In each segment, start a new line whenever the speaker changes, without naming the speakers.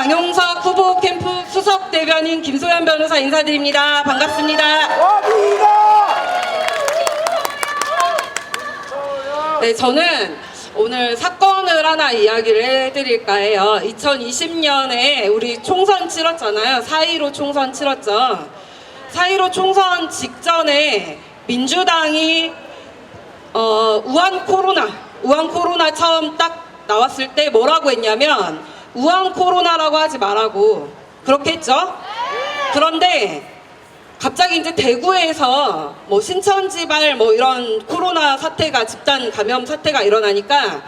강용석 후보 캠프 수석 대변인 김소연 변호사 인사드립니다. 반갑습니다. 네, 저는 오늘 사건을 하나 이야기를 해드릴까 해요. 2020년에 우리 총선 치렀잖아요. 4.15 총선 치렀죠. 4.15 총선 직전에 민주당이 우한 코로나 처음 딱 나왔을 때 뭐라고 했냐면 우한 코로나라고 하지 말라고 그렇게 했죠. 그런데 갑자기 이제 대구에서 뭐 신천지발 뭐 이런 코로나 사태가 집단 감염 사태가 일어나니까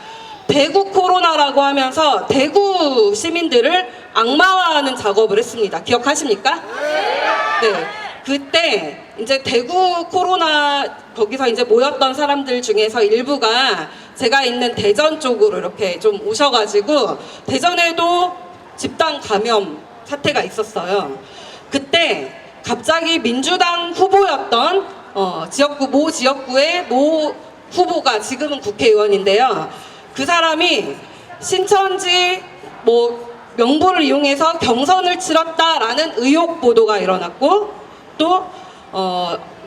대구 코로나라고 하면서 대구 시민들을 악마화하는 작업을 했습니다. 기억하십니까? 네. 그때 이제 대구 코로나 거기서 이제 모였던 사람들 중에서 일부가 제가 있는 대전 쪽으로 이렇게 좀 오셔가지고 대전에도 집단 감염 사태가 있었어요. 그때 갑자기 민주당 후보였던 모 지역구의 모 후보가 지금은 국회의원인데요. 그 사람이 신천지 뭐 명부를 이용해서 경선을 치렀다라는 의혹 보도가 일어났고 또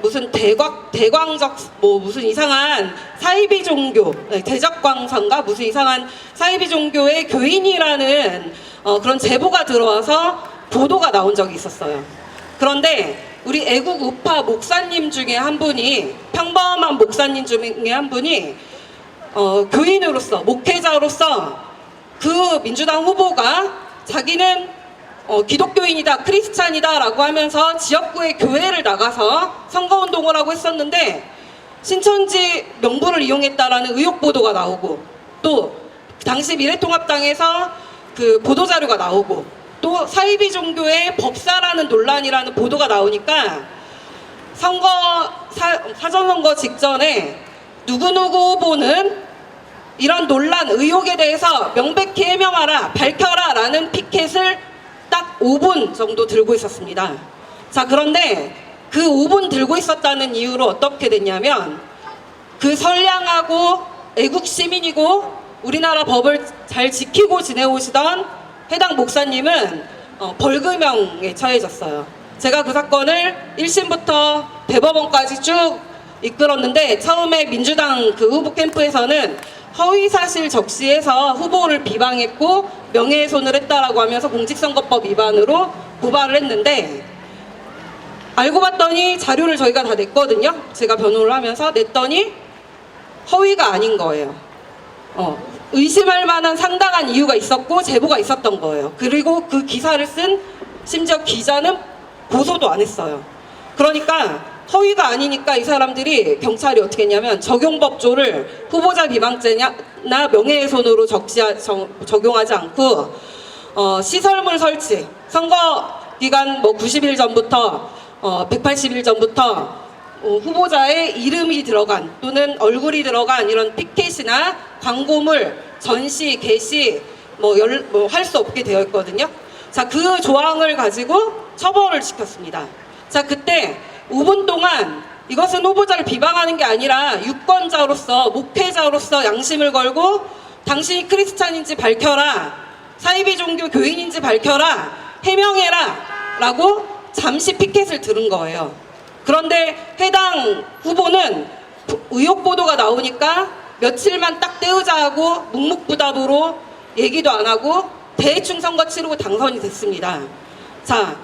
무슨 대광적 뭐 무슨 이상한 사이비 종교 대적광선가 무슨 이상한 사이비 종교의 교인이라는 그런 제보가 들어와서 보도가 나온 적이 있었어요. 그런데 우리 애국 우파 목사님 중에 한 분이 평범한 목사님 중에 한 분이 교인으로서 목회자로서 그 민주당 후보가 자기는 기독교인이다 크리스찬이다 라고 하면서 지역구의 교회를 나가서 선거운동을 하고 했었는데 신천지 명부를 이용했다라는 의혹 보도가 나오고 또 당시 미래통합당에서 그 보도자료가 나오고 또 사이비 종교의 법사라는 논란이라는 보도가 나오니까 사전선거 직전에 누구누구 후보는 이런 논란 의혹에 대해서 명백히 해명하라 밝혀라 라는 피켓을 딱 5분 정도 들고 있었습니다. 자, 그런데 그 5분 들고 있었다는 이유로 어떻게 됐냐면 그 선량하고 애국 시민이고 우리나라 법을 잘 지키고 지내오시던 해당 목사님은 벌금형에 처해졌어요. 제가 그 사건을 1심부터 대법원까지 쭉 이끌었는데 처음에 민주당 그 후보 캠프에서는 허위사실 적시해서 후보를 비방했고 명예훼손을 했다라고 하면서 공직선거법 위반으로 고발을 했는데 알고 봤더니 자료를 저희가 다 냈거든요. 제가 변호를 하면서 냈더니 허위가 아닌 거예요. 의심할 만한 상당한 이유가 있었고 제보가 있었던 거예요. 그리고 그 기사를 쓴 심지어 기자는 고소도 안 했어요. 그러니까 허위가 아니니까 이 사람들이 경찰이 어떻게 했냐면 적용법조를 후보자 비방죄나 명예훼손으로 적용하지 않고 시설물 설치 선거 기간 뭐 90일 전부터 180일 전부터 후보자의 이름이 들어간 또는 얼굴이 들어간 이런 피켓이나 광고물, 전시, 게시 뭐 할 수 없게 되어 있거든요. 자, 그 조항을 가지고 처벌을 시켰습니다. 자, 그때 5분 동안 이것은 후보자를 비방하는 게 아니라 유권자로서 목회자로서 양심을 걸고 당신이 크리스찬인지 밝혀라, 사이비 종교 교인인지 밝혀라, 해명해라 라고 잠시 피켓을 들은 거예요. 그런데 해당 후보는 의혹 보도가 나오니까 며칠만 딱 때우자 하고 묵묵부답으로 얘기도 안 하고 대충 선거 치르고 당선이 됐습니다. 자,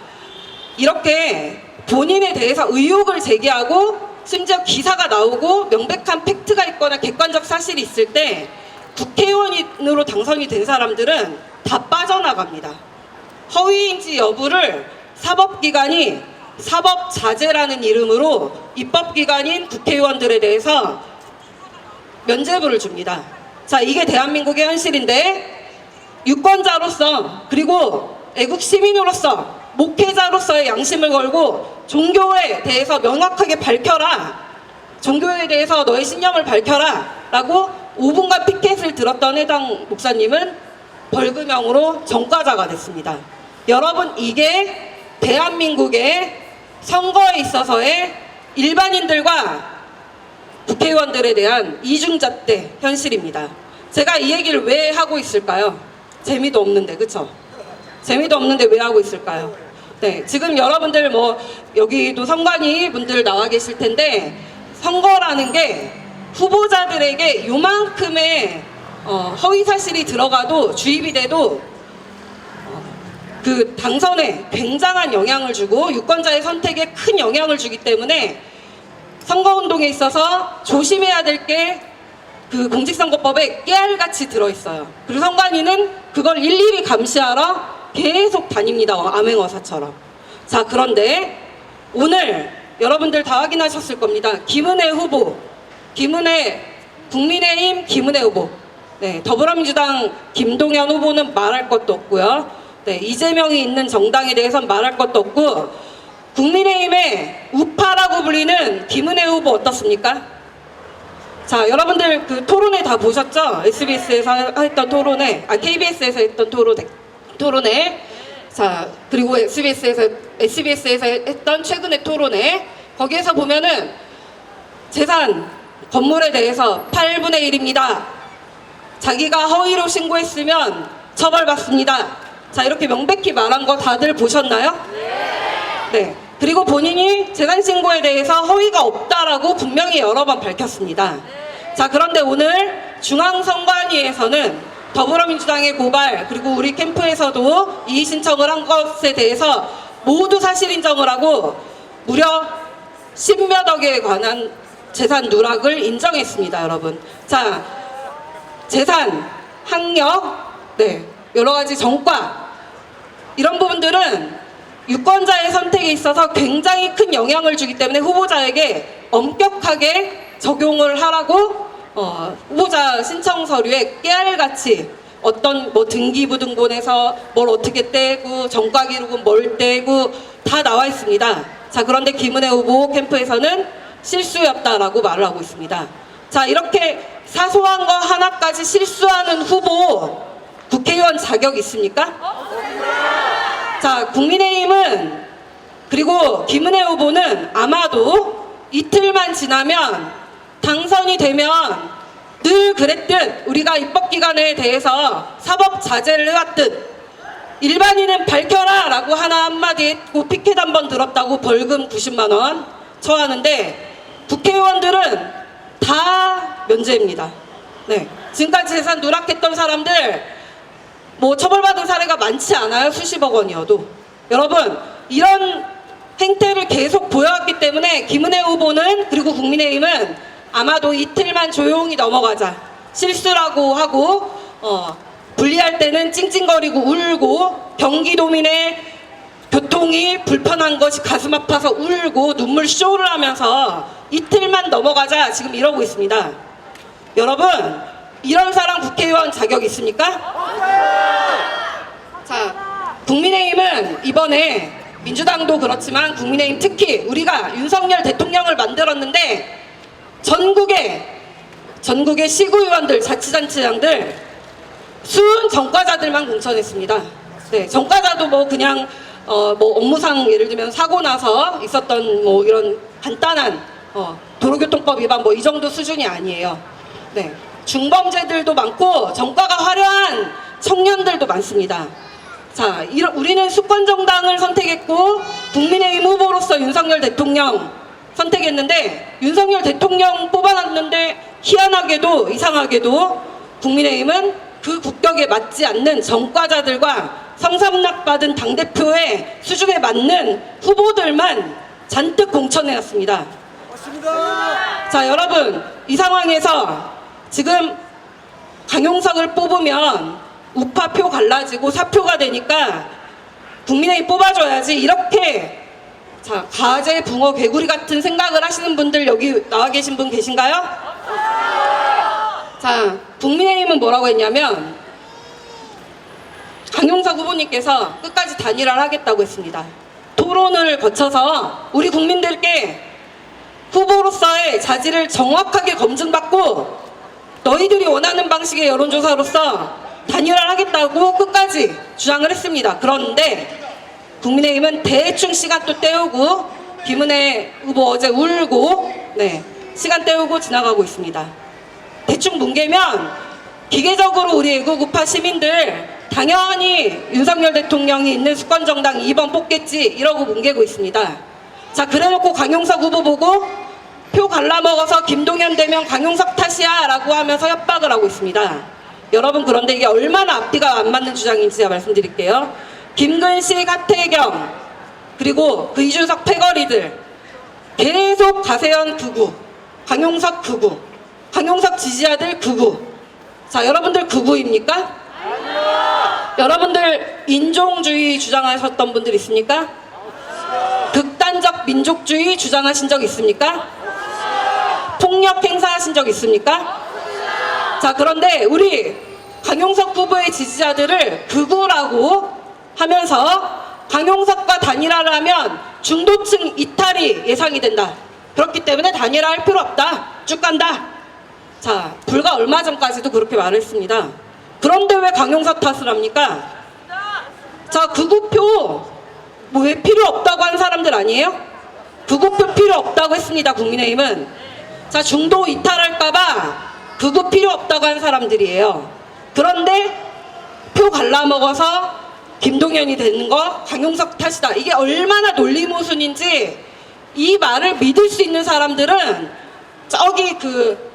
이렇게 본인에 대해서 의혹을 제기하고 심지어 기사가 나오고 명백한 팩트가 있거나 객관적 사실이 있을 때 국회의원으로 당선이 된 사람들은 다 빠져나갑니다. 허위인지 여부를 사법기관이 사법자제라는 이름으로 입법기관인 국회의원들에 대해서 면죄부를 줍니다. 자, 이게 대한민국의 현실인데 유권자로서 그리고 애국 시민으로서 목회자로서의 양심을 걸고 종교에 대해서 명확하게 밝혀라, 종교에 대해서 너의 신념을 밝혀라 라고 5분간 피켓을 들었던 해당 목사님은 벌금형으로 전과자가 됐습니다. 여러분, 이게 대한민국의 선거에 있어서의 일반인들과 국회의원들에 대한 이중잣대 현실입니다. 제가 이 얘기를 왜 하고 있을까요? 재미도 없는데, 그쵸? 재미도 없는데 왜 하고 있을까요? 네, 지금 여러분들 뭐 여기도 선관위 분들 나와 계실 텐데 선거라는 게 후보자들에게 요만큼의 허위 사실이 들어가도 주입이 돼도 그 당선에 굉장한 영향을 주고 유권자의 선택에 큰 영향을 주기 때문에 선거운동에 있어서 조심해야 될 게 그 공직선거법에 깨알같이 들어있어요. 그리고 선관위는 그걸 일일이 감시하러 계속 다닙니다. 암행어사처럼. 자, 그런데 오늘 여러분들 다 확인하셨을 겁니다. 김은혜 후보, 국민의힘 김은혜 후보, 네, 더불어민주당 김동연 후보는 말할 것도 없고요. 네, 이재명이 있는 정당에 대해서는 말할 것도 없고, 국민의힘의 우파라고 불리는 김은혜 후보 어떻습니까? 자, 여러분들 그 토론회 다 보셨죠? SBS에서 했던 토론회, KBS에서 했던 토론회. 자, 그리고 SBS에서 했던 최근의 토론회. 거기에서 보면은 재산, 건물에 대해서 8분의 1입니다. 자기가 허위로 신고했으면 처벌받습니다. 자, 이렇게 명백히 말한 거 다들 보셨나요? 네. 그리고 본인이 재산 신고에 대해서 허위가 없다라고 분명히 여러 번 밝혔습니다. 자, 그런데 오늘 중앙선관위에서는 더불어민주당의 고발, 그리고 우리 캠프에서도 이의 신청을 한 것에 대해서 모두 사실 인정을 하고 무려 10몇 억에 관한 재산 누락을 인정했습니다, 여러분. 자, 재산, 학력, 네, 여러 가지 정과, 이런 부분들은 유권자의 선택에 있어서 굉장히 큰 영향을 주기 때문에 후보자에게 엄격하게 적용을 하라고 후보자 신청 서류에 깨알같이 어떤 뭐 등기부등본에서 뭘 어떻게 떼고 정가 기록은 뭘 떼고 다 나와 있습니다. 자, 그런데 김은혜 후보 캠프에서는 실수였다라고 말을 하고 있습니다. 자, 이렇게 사소한 거 하나까지 실수하는 후보 국회의원 자격 있습니까? 자, 국민의힘은 그리고 김은혜 후보는 아마도 이틀만 지나면 당선이 되면 늘 그랬듯 우리가 입법기관에 대해서 사법자제를 해왔듯 일반인은 밝혀라 라고 한마디 했고 피켓 한번 들었다고 벌금 90만 원 처하는데 국회의원들은 다 면제입니다. 네, 지금까지 재산 누락했던 사람들 뭐 처벌받은 사례가 많지 않아요. 수십억 원이어도. 여러분, 이런 행태를 계속 보여왔기 때문에 김은혜 후보는 그리고 국민의힘은 아마도 이틀만 조용히 넘어가자, 실수라고 하고 분리할 때는 찡찡거리고 울고 경기도민의 교통이 불편한 것이 가슴 아파서 울고 눈물 쇼를 하면서 이틀만 넘어가자 지금 이러고 있습니다. 여러분, 이런 사람 국회의원 자격 있습니까? 자, 국민의힘은 이번에 민주당도 그렇지만 국민의힘 특히 우리가 윤석열 대통령을 만들었는데 전국의 시구의원들, 자치단체장들 순 전과자들만 공천했습니다. 네, 전과자도 뭐 그냥 뭐 업무상 예를 들면 사고 나서 있었던 뭐 이런 간단한 도로교통법 위반 뭐 이 정도 수준이 아니에요. 네. 중범죄들도 많고 전과가 화려한 청년들도 많습니다. 자, 우리는 수권정당을 선택했고 국민의힘 후보로서 윤석열 대통령 선택했는데 윤석열 대통령 뽑아놨는데 희한하게도 이상하게도 국민의힘은 그 국격에 맞지 않는 전과자들과 성삼락받은 당대표의 수준에 맞는 후보들만 잔뜩 공천해놨습니다. 맞습니다. 자, 여러분, 이 상황에서 지금 강용석을 뽑으면 우파표 갈라지고 사표가 되니까 국민의힘 뽑아줘야지 이렇게 자, 가재, 붕어, 개구리 같은 생각을 하시는 분들 여기 나와 계신 분 계신가요? 자, 국민의힘은 뭐라고 했냐면 강용석 후보님께서 끝까지 단일화를 하겠다고 했습니다. 토론을 거쳐서 우리 국민들께 후보로서의 자질을 정확하게 검증받고 너희들이 원하는 방식의 여론조사로서 단일화를 하겠다고 끝까지 주장을 했습니다. 그런데 국민의힘은 대충 시간 또 때우고 김은혜 후보 어제 울고 네, 시간 때우고 지나가고 있습니다. 대충 뭉개면 기계적으로 우리 애국우파 시민들 당연히 윤석열 대통령이 있는 수권정당 2번 뽑겠지 이러고 뭉개고 있습니다. 자, 그래놓고 강용석 후보 보고 표 갈라먹어서 김동연 되면 강용석 탓이야 라고 하면서 협박을 하고 있습니다. 여러분, 그런데 이게 얼마나 앞뒤가 안 맞는 주장인지 제가 말씀드릴게요. 김근식, 하태경 그리고 그 이준석 패거리들 계속 가세현 극우, 강용석 극우, 강용석 지지자들 극우. 자, 여러분들 극우입니까? 여러분들 인종주의 주장하셨던 분들 있습니까? 극단적 민족주의 주장하신 적 있습니까? 폭력 행사하신 적 있습니까? 자, 그런데 우리 강용석 후보의 지지자들을 극우라고 하면서 강용석과 단일화를 하면 중도층 이탈이 예상이 된다. 그렇기 때문에 단일화 할 필요 없다. 쭉 간다. 자, 불과 얼마 전까지도 그렇게 말했습니다. 그런데 왜 강용석 탓을 합니까? 자, 극우표 뭐 왜 필요 없다고 한 사람들 아니에요? 극우표 필요 없다고 했습니다. 국민의힘은. 자, 중도 이탈할까봐 극우 필요 없다고 한 사람들이에요. 그런데 표 갈라먹어서 김동연이 되는 거 강용석 탓이다. 이게 얼마나 논리모순인지 이 말을 믿을 수 있는 사람들은 저기 그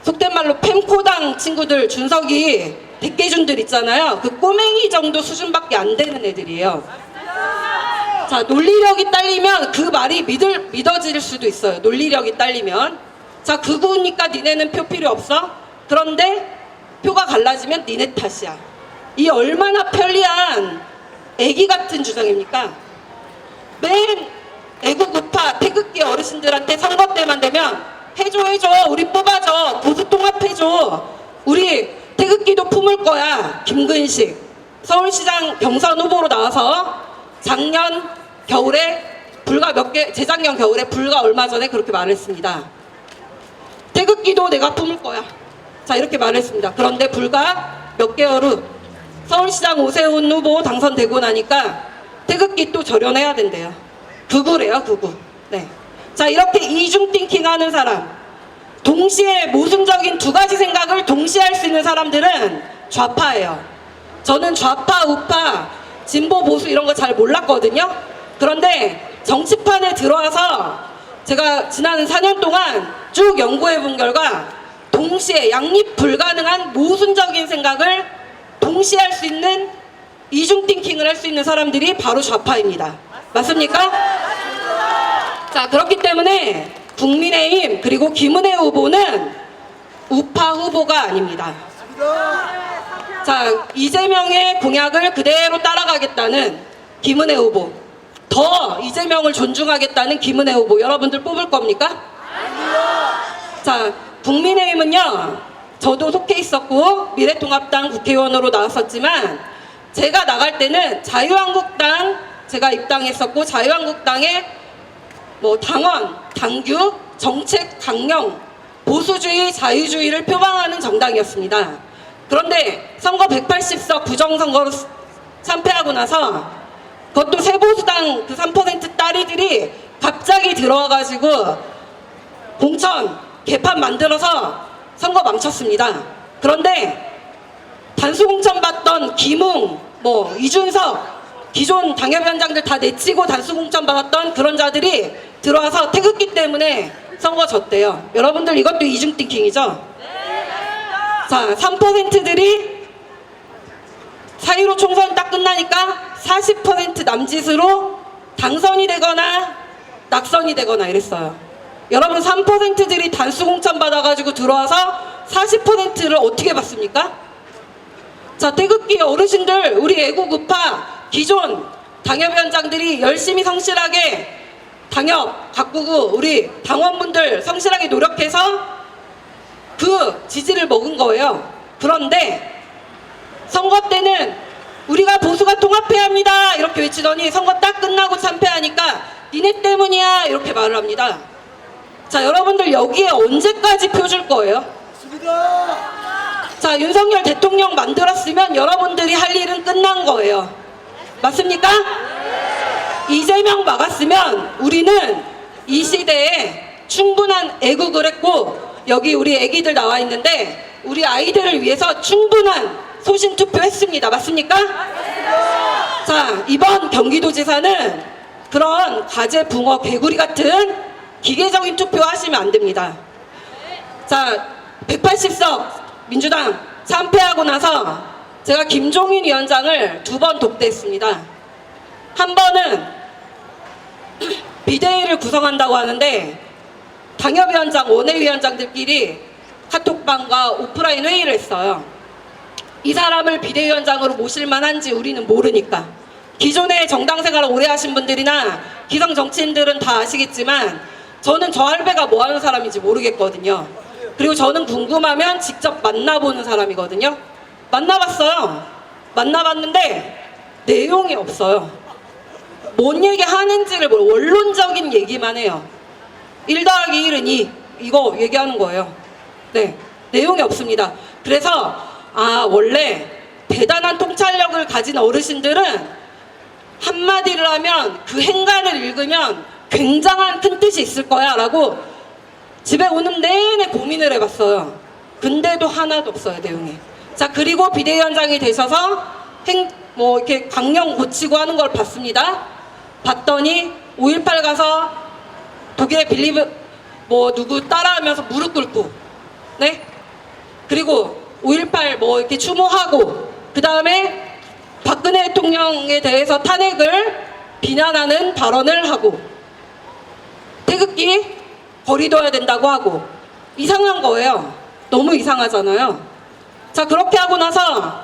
속된 말로 펜코당 친구들 준석이 백계준들 있잖아요. 그 꼬맹이 정도 수준밖에 안 되는 애들이에요. 자, 논리력이 딸리면 그 말이 믿어질 수도 있어요. 논리력이 딸리면. 자, 극우니까 니네는 표 필요 없어? 그런데 표가 갈라지면 니네 탓이야. 이 얼마나 편리한 애기 같은 주장입니까? 맨 애국 우파 태극기 어르신들한테 선거 때만 되면 해줘 우리 뽑아줘 보수 통합해줘 우리 태극기도 품을 거야. 김근식 서울시장 경선 후보로 나와서 작년 겨울에 재작년 겨울에 불과 얼마 전에 그렇게 말했습니다. 태극기도 내가 품을 거야. 자, 이렇게 말했습니다. 그런데 불과 몇 개월 후 서울시장 오세훈 후보 당선되고 나니까 태극기 또 절연해야 된대요. 극우래요, 극우. 네. 자, 이렇게 이중 띵킹 하는 사람, 동시에 모순적인 두 가지 생각을 동시에 할 수 있는 사람들은 좌파예요. 저는 좌파, 우파, 진보, 보수 이런 거 잘 몰랐거든요. 그런데 정치판에 들어와서 제가 지난 4년 동안 쭉 연구해 본 결과 동시에 양립 불가능한 모순적인 생각을 동시에 할 수 있는 이중 띵킹을 할 수 있는 사람들이 바로 좌파입니다. 맞습니까? 자, 그렇기 때문에 국민의힘 그리고 김은혜 후보는 우파 후보가 아닙니다. 자, 이재명의 공약을 그대로 따라가겠다는 김은혜 후보, 더 이재명을 존중하겠다는 김은혜 후보, 여러분들 뽑을 겁니까? 자, 국민의힘은요, 저도 속해 있었고 미래통합당 국회의원으로 나왔었지만 제가 나갈 때는 자유한국당 제가 입당했었고 자유한국당의 뭐 당원, 당규, 정책, 강령, 보수주의, 자유주의를 표방하는 정당이었습니다. 그런데 선거 180석 부정선거로 참패하고 나서 그것도 새보수당 그 3% 딸이들이 갑자기 들어와가지고 공천, 개판 만들어서 선거 망쳤습니다. 그런데 단수공천 받던 김웅, 뭐 이준석, 기존 당협위원장들 다 내치고 단수공천 받았던 그런 자들이 들어와서 태극기 때문에 선거 졌대요. 여러분들 이것도 이중띵킹이죠? 자, 3%들이 4.15 총선 딱 끝나니까 40% 남짓으로 당선이 되거나 낙선이 되거나 이랬어요. 여러분 3%들이 단수공천 받아가지고 들어와서 40%를 어떻게 받습니까? 자, 태극기 어르신들, 우리 애국 우파 기존 당협위원장들이 열심히 성실하게 당협 가꾸고 우리 당원분들 성실하게 노력해서 그 지지를 먹은 거예요. 그런데 선거 때는 우리가 보수가 통합해야 합니다 이렇게 외치더니 선거 딱 끝나고 참패하니까 니네 때문이야 이렇게 말을 합니다. 자, 여러분들 여기에 언제까지 표 줄 거예요? 자, 윤석열 대통령 만들었으면 여러분들이 할 일은 끝난 거예요. 맞습니까? 이재명 막았으면 우리는 이 시대에 충분한 애국을 했고 여기 우리 애기들 나와 있는데 우리 아이들을 위해서 충분한 소신 투표했습니다. 맞습니까? 자, 이번 경기도지사는 그런 가재, 붕어, 개구리 같은 기계적인 투표 하시면 안 됩니다. 자, 180석 민주당 참패하고 나서 제가 김종인 위원장을 2번 독대했습니다. 한 번은 비대위를 구성한다고 하는데 당협위원장, 원외위원장들끼리 카톡방과 오프라인 회의를 했어요. 이 사람을 비대위원장으로 모실 만한지 우리는 모르니까. 기존에 정당 생활을 오래 하신 분들이나 기성 정치인들은 다 아시겠지만 저는 저 할배가 뭐 하는 사람인지 모르겠거든요. 그리고 저는 궁금하면 직접 만나보는 사람이거든요. 만나봤어요. 만나봤는데 내용이 없어요. 뭔 얘기 하는지를 원론적인 얘기만 해요. 1 더하기 1은 2 이거 얘기하는 거예요. 네, 내용이 없습니다. 그래서 원래 대단한 통찰력을 가진 어르신들은 한마디를 하면 그 행간을 읽으면 굉장한 큰 뜻이 있을 거야 라고 집에 오는 내내 고민을 해봤어요. 근데도 하나도 없어요, 내용이. 자, 그리고 비대위원장이 되셔서 이렇게 강령 고치고 하는 걸 봤습니다. 봤더니 5.18 가서 독일의 빌리브 누구 따라하면서 무릎 꿇고, 네? 그리고 5.18 이렇게 추모하고, 그 다음에 박근혜 대통령에 대해서 탄핵을 비난하는 발언을 하고, 태극기 거리둬야 된다고 하고, 이상한 거예요. 너무 이상하잖아요. 자, 그렇게 하고 나서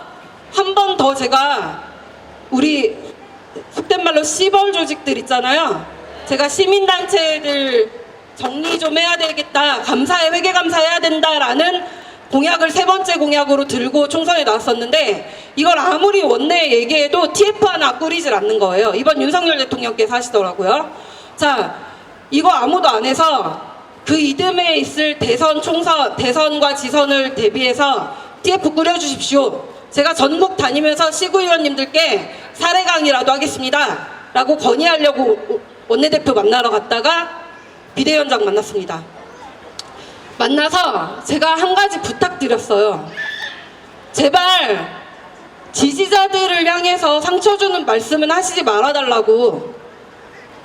한 번 더 제가 우리 속된 말로 시벌 조직들 있잖아요. 제가 시민단체들 정리 좀 해야 되겠다, 회계 감사해야 된다라는 공약을 3번째 공약으로 들고 총선에 나왔었는데 이걸 아무리 원내 얘기해도 TF 하나 꾸리질 않는 거예요. 이번 윤석열 대통령께서 하시더라고요. 자, 이거 아무도 안 해서 그 이듬해 있을 대선과 지선을 대비해서 TF 꾸려주십시오. 제가 전국 다니면서 시구의원님들께 사례 강의라도 하겠습니다 라고 건의하려고 원내대표 만나러 갔다가 비대위원장 만났습니다. 만나서 제가 한 가지 부탁드렸어요. 제발 지지자들을 향해서 상처 주는 말씀은 하시지 말아달라고.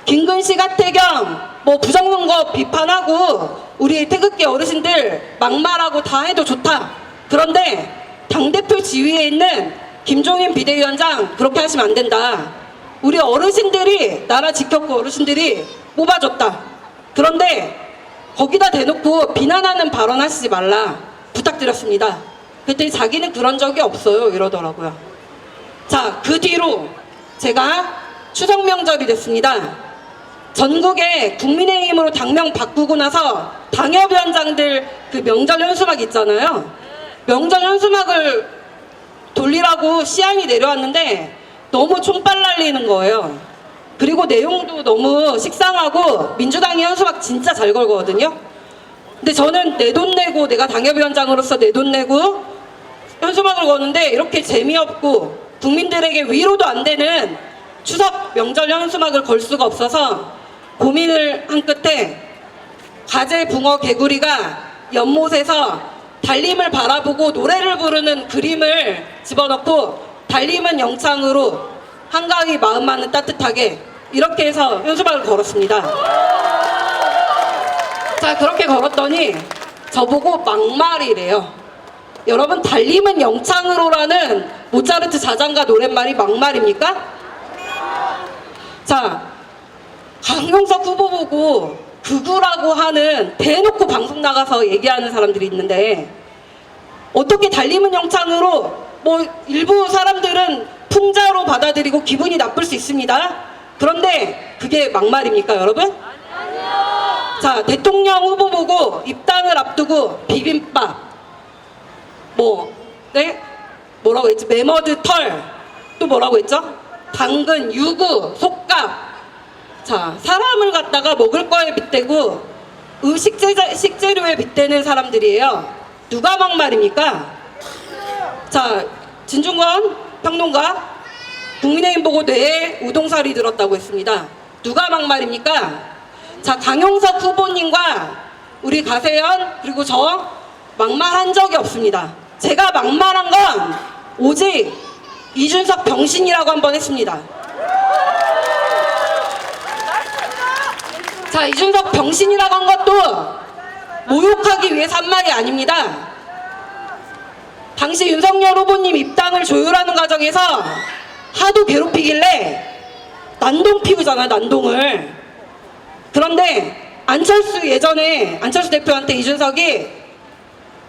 김근식, 하태경 부정선거 비판하고 우리 태극기 어르신들 막말하고 다 해도 좋다. 그런데 당대표 지위에 있는 김종인 비대위원장 그렇게 하시면 안 된다. 우리 어르신들이, 나라 지켰고 어르신들이 뽑아줬다. 그런데 거기다 대놓고 비난하는 발언 하시지 말라 부탁드렸습니다. 그랬더니 자기는 그런 적이 없어요 이러더라고요. 자, 그 뒤로 제가 추석 명절이 됐습니다. 전국에 국민의힘으로 당명 바꾸고 나서 당협위원장들 그 명절 현수막 있잖아요. 명절 현수막을 돌리라고 시안이 내려왔는데 너무 총빨 날리는 거예요. 그리고 내용도 너무 식상하고 민주당이 현수막 진짜 잘 걸거든요. 근데 저는 내 돈 내고, 내가 당협위원장으로서 내 돈 내고 현수막을 거는데 이렇게 재미없고 국민들에게 위로도 안 되는 추석 명절 현수막을 걸 수가 없어서 고민을 한 끝에 가재, 붕어, 개구리가 연못에서 달림을 바라보고 노래를 부르는 그림을 집어넣고 달림은 영창으로 한가위 마음만은 따뜻하게 이렇게 해서 현수막을 걸었습니다. 자, 그렇게 걸었더니 저보고 막말이래요. 여러분, 달림은 영창으로라는 모차르트 자장가 노랫말이 막말입니까? 자, 강용석 후보 보고 극우라고 하는, 대놓고 방송 나가서 얘기하는 사람들이 있는데 어떻게 달림은 영창으로, 일부 사람들은 풍자로 받아들이고 기분이 나쁠 수 있습니다. 그런데 그게 막말입니까, 여러분? 자, 대통령 후보 보고 입당을 앞두고 비빔밥, 뭐라고 했지? 메머드 털, 또 뭐라고 했죠? 당근, 유구, 속값. 자, 사람을 갖다가 먹을 거에 빗대고 식재료에 빗대는 사람들이에요. 누가 막말입니까? 자, 진중권 평론가 국민의힘 보고 뇌에 우동살이 들었다고 했습니다. 누가 막말입니까? 자, 강용석 후보님과 우리 가세연 그리고 저 막말한 적이 없습니다. 제가 막말한 건 오직 이준석 병신이라고 한 번 했습니다. 자, 이준석 병신이라고 한 것도 모욕하기 위해서 한 말이 아닙니다. 당시 윤석열 후보님 입당을 조율하는 과정에서 하도 괴롭히길래 난동 피우잖아요, 난동을. 그런데 예전에 안철수 대표한테 이준석이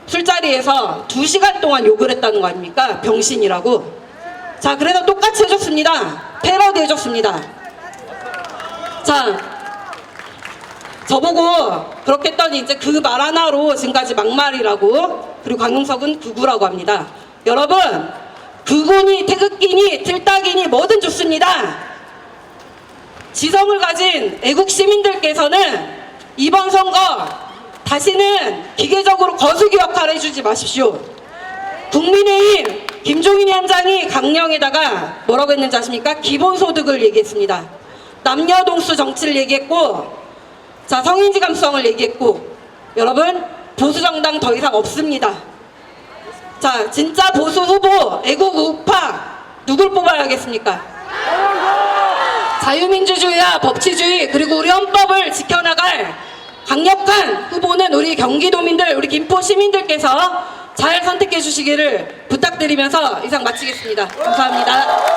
술자리에서 2시간 동안 욕을 했다는 거 아닙니까? 병신이라고. 자, 그래서 똑같이 해줬습니다. 패러디 해줬습니다. 자, 저보고 그렇게 했더니 이제 그 말 하나로 지금까지 막말이라고, 그리고 강용석은 극우라고 합니다. 여러분, 극우니 태극기니 틀딱이니 뭐든 좋습니다. 지성을 가진 애국 시민들께서는 이번 선거 다시는 기계적으로 거수기 역할을 해주지 마십시오. 국민의힘 김종인 위원장이 강령에다가 뭐라고 했는지 아십니까? 기본소득을 얘기했습니다. 남녀동수 정치를 얘기했고, 자, 성인지 감수성을 얘기했고, 여러분, 보수정당 더 이상 없습니다. 자, 진짜 보수 후보, 애국 우파 누굴 뽑아야겠습니까? 자유민주주의와 법치주의, 그리고 우리 헌법을 지켜나갈 강력한 후보는 우리 경기도민들, 우리 김포 시민들께서 잘 선택해 주시기를 부탁드리면서 이상 마치겠습니다. 감사합니다.